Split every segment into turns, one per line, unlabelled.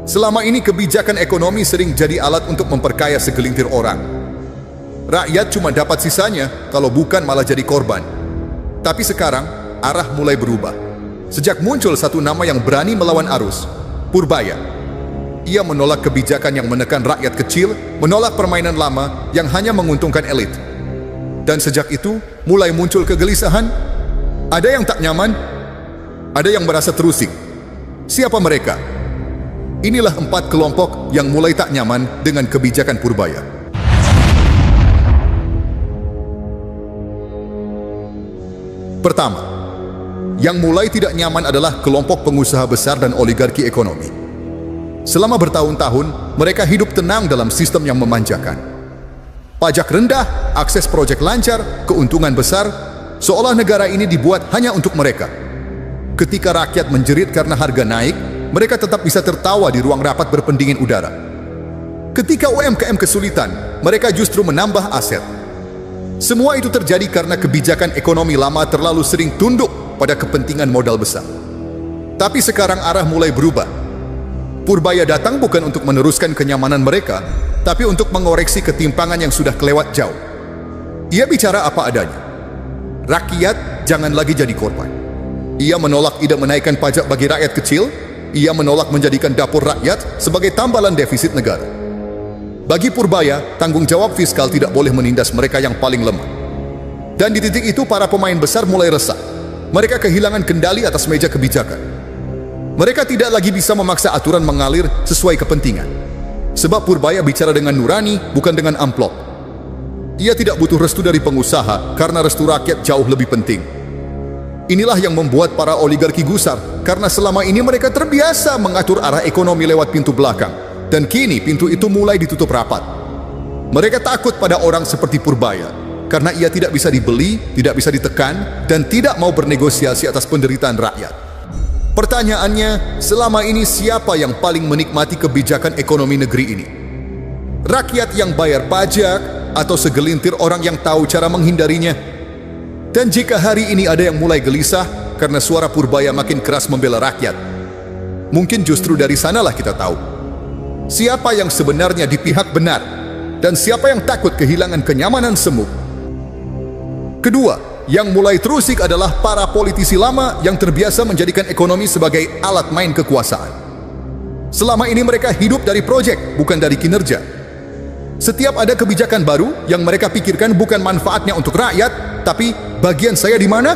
Selama ini kebijakan ekonomi sering jadi alat untuk memperkaya segelintir orang. Rakyat cuma dapat sisanya, kalau bukan malah jadi korban. Tapi sekarang, arah mulai berubah. Sejak muncul satu nama yang berani melawan arus, Purbaya. Ia menolak kebijakan yang menekan rakyat kecil, menolak permainan lama yang hanya menguntungkan elit. Dan sejak itu, mulai muncul kegelisahan. Ada yang tak nyaman, ada yang merasa terusik. Siapa mereka? Inilah 4 kelompok yang mulai tak nyaman dengan kebijakan Purbaya. Pertama, yang mulai tidak nyaman adalah kelompok pengusaha besar dan oligarki ekonomi. Selama bertahun-tahun, mereka hidup tenang dalam sistem yang memanjakan. Pajak rendah, akses proyek lancar, keuntungan besar, seolah negara ini dibuat hanya untuk mereka. Ketika rakyat menjerit karena harga naik, mereka tetap bisa tertawa di ruang rapat berpendingin udara. Ketika UMKM kesulitan, mereka justru menambah aset. Semua itu terjadi karena kebijakan ekonomi lama terlalu sering tunduk pada kepentingan modal besar. Tapi sekarang arah mulai berubah. Purbaya datang bukan untuk meneruskan kenyamanan mereka, tapi untuk mengoreksi ketimpangan yang sudah kelewat jauh. Ia bicara apa adanya. Rakyat jangan lagi jadi korban. Ia menolak ide menaikkan pajak bagi rakyat kecil. Ia menolak menjadikan dapur rakyat sebagai tambalan defisit negara. Bagi Purbaya, tanggung jawab fiskal tidak boleh menindas mereka yang paling lemah. Dan di titik itu para pemain besar mulai resah. Mereka kehilangan kendali atas meja kebijakan. Mereka tidak lagi bisa memaksa aturan mengalir sesuai kepentingan. Sebab Purbaya bicara dengan nurani, bukan dengan amplop. Ia tidak butuh restu dari pengusaha, karena restu rakyat jauh lebih penting. Inilah yang membuat para oligarki gusar, karena selama ini mereka terbiasa mengatur arah ekonomi lewat pintu belakang. Dan kini pintu itu mulai ditutup rapat. Mereka takut pada orang seperti Purbaya, karena ia tidak bisa dibeli, tidak bisa ditekan, dan tidak mau bernegosiasi atas penderitaan rakyat. Pertanyaannya, selama ini siapa yang paling menikmati kebijakan ekonomi negeri ini? Rakyat yang bayar pajak, atau segelintir orang yang tahu cara menghindarinya? Dan jika hari ini ada yang mulai gelisah karena suara Purbaya makin keras membela rakyat, mungkin justru dari sanalah kita tahu siapa yang sebenarnya di pihak benar dan siapa yang takut kehilangan kenyamanan semu. Kedua, yang mulai terusik adalah para politisi lama yang terbiasa menjadikan ekonomi sebagai alat main kekuasaan. Selama ini mereka hidup dari proyek, bukan dari kinerja. Setiap ada kebijakan baru, yang mereka pikirkan bukan manfaatnya untuk rakyat, tapi bagian saya di mana?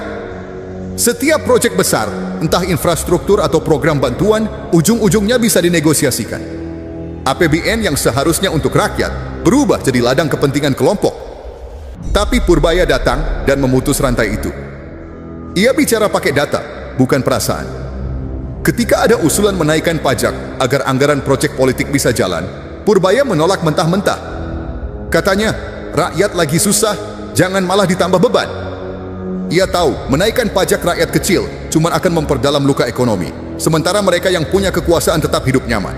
Setiap proyek besar, entah infrastruktur atau program bantuan, ujung-ujungnya bisa dinegosiasikan. APBN yang seharusnya untuk rakyat berubah jadi ladang kepentingan kelompok. Tapi Purbaya datang dan memutus rantai itu. Ia bicara pakai data, bukan perasaan. Ketika ada usulan menaikkan pajak agar anggaran proyek politik bisa jalan, Purbaya menolak mentah-mentah. Katanya, rakyat lagi susah, jangan malah ditambah beban. Ia tahu menaikkan pajak rakyat kecil cuma akan memperdalam luka ekonomi, sementara mereka yang punya kekuasaan tetap hidup nyaman.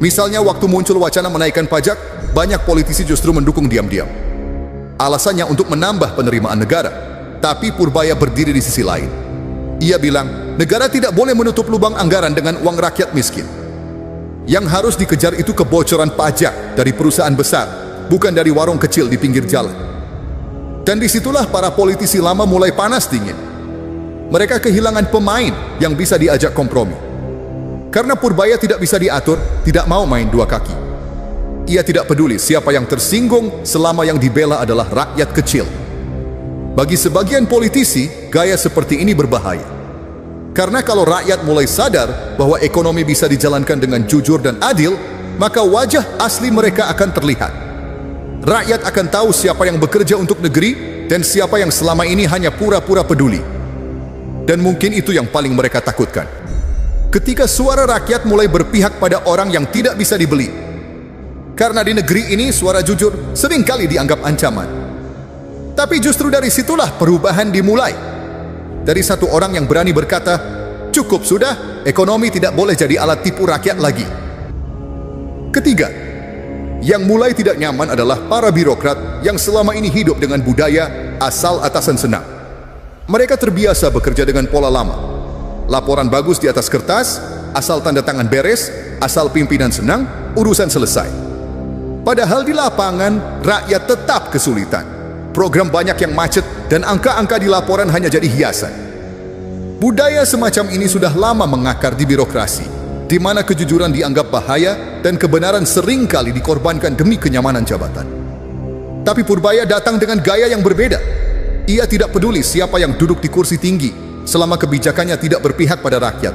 Misalnya waktu muncul wacana menaikkan pajak, banyak politisi justru mendukung diam-diam. Alasannya untuk menambah penerimaan negara. Tapi Purbaya berdiri di sisi lain. Ia bilang, negara tidak boleh menutup lubang anggaran dengan uang rakyat miskin. Yang harus dikejar itu kebocoran pajak dari perusahaan besar, bukan dari warung kecil di pinggir jalan. Dan disitulah para politisi lama mulai panas dingin. Mereka kehilangan pemain yang bisa diajak kompromi. Karena Purbaya tidak bisa diatur, tidak mau main dua kaki. Ia tidak peduli siapa yang tersinggung selama yang dibela adalah rakyat kecil. Bagi sebagian politisi, gaya seperti ini berbahaya. Karena kalau rakyat mulai sadar bahwa ekonomi bisa dijalankan dengan jujur dan adil, maka wajah asli mereka akan terlihat. Rakyat akan tahu siapa yang bekerja untuk negeri dan siapa yang selama ini hanya pura-pura peduli. Dan mungkin itu yang paling mereka takutkan. Ketika suara rakyat mulai berpihak pada orang yang tidak bisa dibeli. Karena di negeri ini suara jujur seringkali dianggap ancaman. Tapi justru dari situlah perubahan dimulai. Dari satu orang yang berani berkata, cukup sudah, ekonomi tidak boleh jadi alat tipu rakyat lagi. Ketiga, yang mulai tidak nyaman adalah para birokrat yang selama ini hidup dengan budaya asal atasan senang. Mereka terbiasa bekerja dengan pola lama. Laporan bagus di atas kertas, asal tanda tangan beres, asal pimpinan senang, urusan selesai. Padahal di lapangan, rakyat tetap kesulitan. Program banyak yang macet dan angka-angka di laporan hanya jadi hiasan. Budaya semacam ini sudah lama mengakar di birokrasi, di mana kejujuran dianggap bahaya dan kebenaran seringkali dikorbankan demi kenyamanan jabatan. Tapi Purbaya datang dengan gaya yang berbeda. Ia tidak peduli siapa yang duduk di kursi tinggi selama kebijakannya tidak berpihak pada rakyat.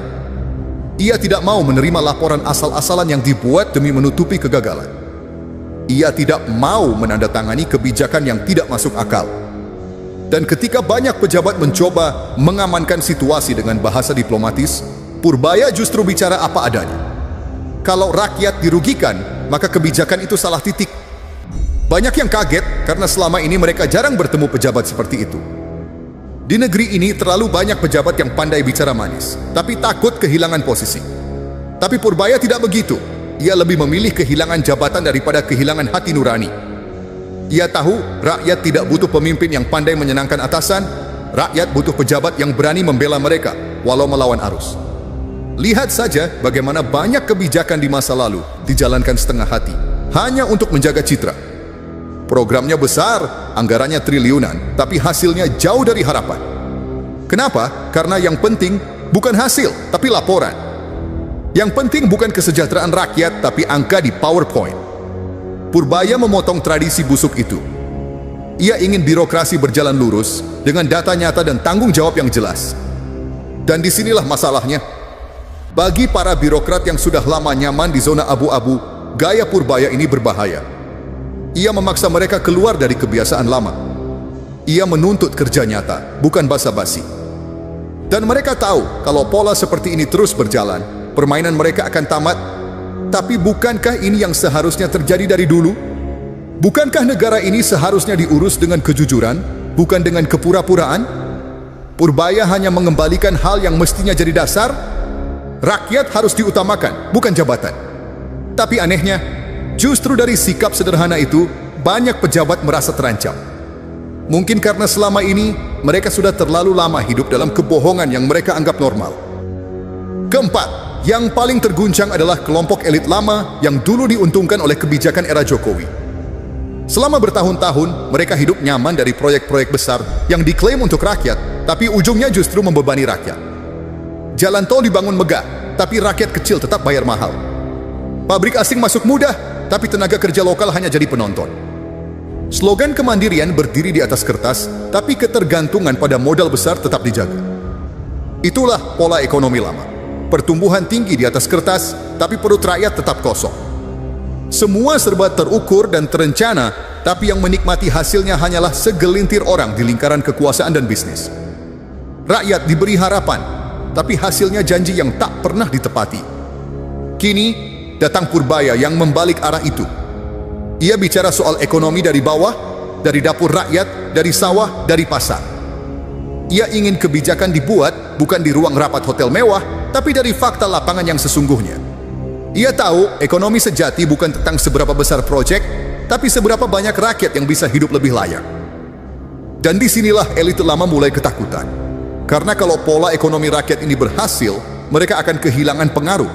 Ia tidak mau menerima laporan asal-asalan yang dibuat demi menutupi kegagalan. Ia tidak mau menandatangani kebijakan yang tidak masuk akal. Dan ketika banyak pejabat mencoba mengamankan situasi dengan bahasa diplomatis, Purbaya justru bicara apa adanya. Kalau rakyat dirugikan, maka kebijakan itu salah titik. Banyak yang kaget karena selama ini mereka jarang bertemu pejabat seperti itu. Di negeri ini terlalu banyak pejabat yang pandai bicara manis, tapi takut kehilangan posisi. Tapi Purbaya tidak begitu. Ia lebih memilih kehilangan jabatan daripada kehilangan hati nurani. Ia tahu rakyat tidak butuh pemimpin yang pandai menyenangkan atasan. Rakyat butuh pejabat yang berani membela mereka walau melawan arus. Lihat saja bagaimana banyak kebijakan di masa lalu dijalankan setengah hati hanya untuk menjaga citra. Programnya besar, anggarannya triliunan, tapi hasilnya jauh dari harapan. Kenapa? Karena yang penting bukan hasil, tapi laporan. Yang penting bukan kesejahteraan rakyat, tapi angka di PowerPoint. Purbaya memotong tradisi busuk itu. Ia ingin birokrasi berjalan lurus dengan data nyata dan tanggung jawab yang jelas. Dan disinilah masalahnya. Bagi para birokrat yang sudah lama nyaman di zona abu-abu, gaya Purbaya ini berbahaya. Ia memaksa mereka keluar dari kebiasaan lama. Ia menuntut kerja nyata, bukan basa-basi. Dan mereka tahu kalau pola seperti ini terus berjalan, permainan mereka akan tamat. Tapi bukankah ini yang seharusnya terjadi dari dulu? Bukankah negara ini seharusnya diurus dengan kejujuran, bukan dengan kepura-puraan? Purbaya hanya mengembalikan hal yang mestinya jadi dasar. Rakyat harus diutamakan, bukan jabatan. Tapi anehnya, justru dari sikap sederhana itu, banyak pejabat merasa terancam. Mungkin karena selama ini, mereka sudah terlalu lama hidup dalam kebohongan yang mereka anggap normal. Keempat, yang paling terguncang adalah kelompok elit lama yang dulu diuntungkan oleh kebijakan era Jokowi. Selama bertahun-tahun, mereka hidup nyaman dari proyek-proyek besar yang diklaim untuk rakyat, tapi ujungnya justru membebani rakyat. Jalan tol dibangun megah, tapi rakyat kecil tetap bayar mahal. Pabrik asing masuk mudah, tapi tenaga kerja lokal hanya jadi penonton. Slogan kemandirian berdiri di atas kertas, tapi ketergantungan pada modal besar tetap dijaga. Itulah pola ekonomi lama. Pertumbuhan tinggi di atas kertas, tapi perut rakyat tetap kosong. Semua serba terukur dan terencana, tapi yang menikmati hasilnya hanyalah segelintir orang di lingkaran kekuasaan dan bisnis. Rakyat diberi harapan, tapi hasilnya janji yang tak pernah ditepati. Kini, datang Purbaya yang membalik arah itu. Ia bicara soal ekonomi dari bawah, dari dapur rakyat, dari sawah, dari pasar. Ia ingin kebijakan dibuat bukan di ruang rapat hotel mewah, tapi dari fakta lapangan yang sesungguhnya. Ia tahu ekonomi sejati bukan tentang seberapa besar proyek, tapi seberapa banyak rakyat yang bisa hidup lebih layak. Dan disinilah elit lama mulai ketakutan. Karena kalau pola ekonomi rakyat ini berhasil, mereka akan kehilangan pengaruh.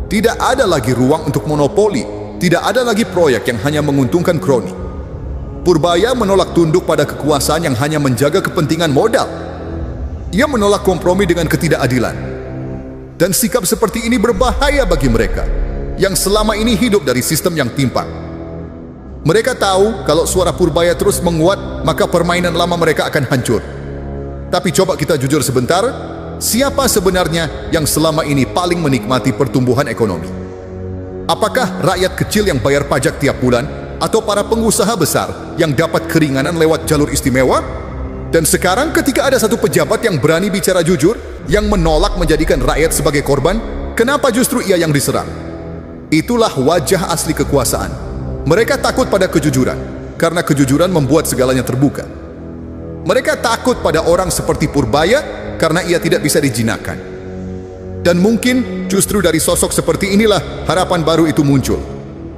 Tidak ada lagi ruang untuk monopoli, tidak ada lagi proyek yang hanya menguntungkan kroni. Purbaya menolak tunduk pada kekuasaan yang hanya menjaga kepentingan modal. Ia menolak kompromi dengan ketidakadilan. Dan sikap seperti ini berbahaya bagi mereka yang selama ini hidup dari sistem yang timpang. Mereka tahu kalau suara Purbaya terus menguat, maka permainan lama mereka akan hancur. Tapi coba kita jujur sebentar, siapa sebenarnya yang selama ini paling menikmati pertumbuhan ekonomi? Apakah rakyat kecil yang bayar pajak tiap bulan, atau para pengusaha besar yang dapat keringanan lewat jalur istimewa? Dan sekarang ketika ada satu pejabat yang berani bicara jujur, yang menolak menjadikan rakyat sebagai korban, kenapa justru ia yang diserang? Itulah wajah asli kekuasaan. Mereka takut pada kejujuran, karena kejujuran membuat segalanya terbuka. Mereka takut pada orang seperti Purbaya, karena ia tidak bisa dijinakkan. Dan mungkin justru dari sosok seperti inilah harapan baru itu muncul.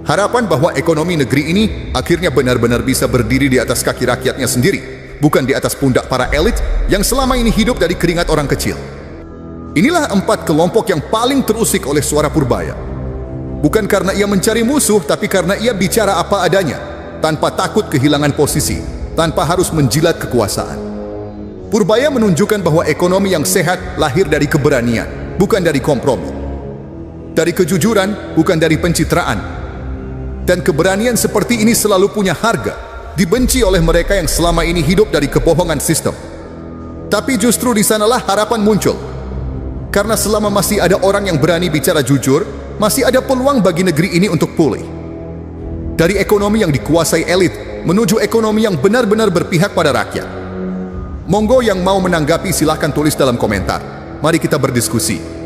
Harapan bahwa ekonomi negeri ini akhirnya benar-benar bisa berdiri di atas kaki rakyatnya sendiri, bukan di atas pundak para elit yang selama ini hidup dari keringat orang kecil. Inilah 4 kelompok yang paling terusik oleh suara Purbaya. Bukan karena ia mencari musuh, tapi karena ia bicara apa adanya, tanpa takut kehilangan posisi, tanpa harus menjilat kekuasaan. Purbaya menunjukkan bahwa ekonomi yang sehat lahir dari keberanian, bukan dari kompromi. Dari kejujuran, bukan dari pencitraan. Dan keberanian seperti ini selalu punya harga, dibenci oleh mereka yang selama ini hidup dari kebohongan sistem. Tapi justru di sanalah harapan muncul. Karena selama masih ada orang yang berani bicara jujur, masih ada peluang bagi negeri ini untuk pulih. Dari ekonomi yang dikuasai elit, menuju ekonomi yang benar-benar berpihak pada rakyat. Monggo yang mau menanggapi silahkan tulis dalam komentar. Mari kita berdiskusi.